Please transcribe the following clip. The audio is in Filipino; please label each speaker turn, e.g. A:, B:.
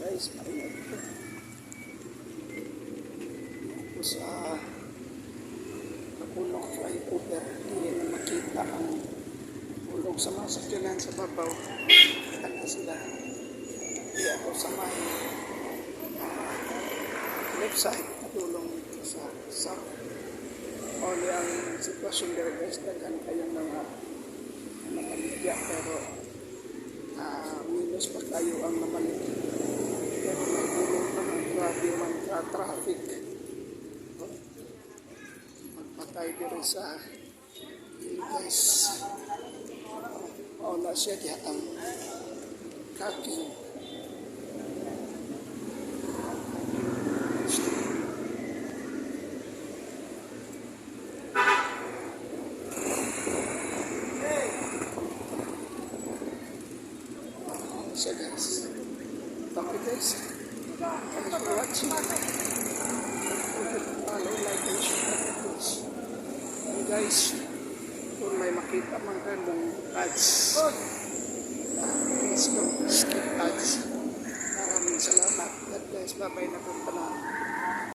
A: guys, maingay ito. Tapos nakulong flyover, hindi na makita ang ulog sa mga sakyanan sa babaw. Ano sila? Hindi ako sa may left side, natulong sa south. Only ang sitwasyon there guys, daghan kayong mga namaligya, pero minus pa tayo ang namaligya. Pero may gulong pa ng grabe man traffic. Magpatay din sa guys. Wala siya diya ang kaking. So guys, thank you guys. Thanks for watching. Follow, like, and share please. And guys, kung may makita man kayo ng ads, please don't skip ads. Maraming salamat. God bless. Bye-bye na po.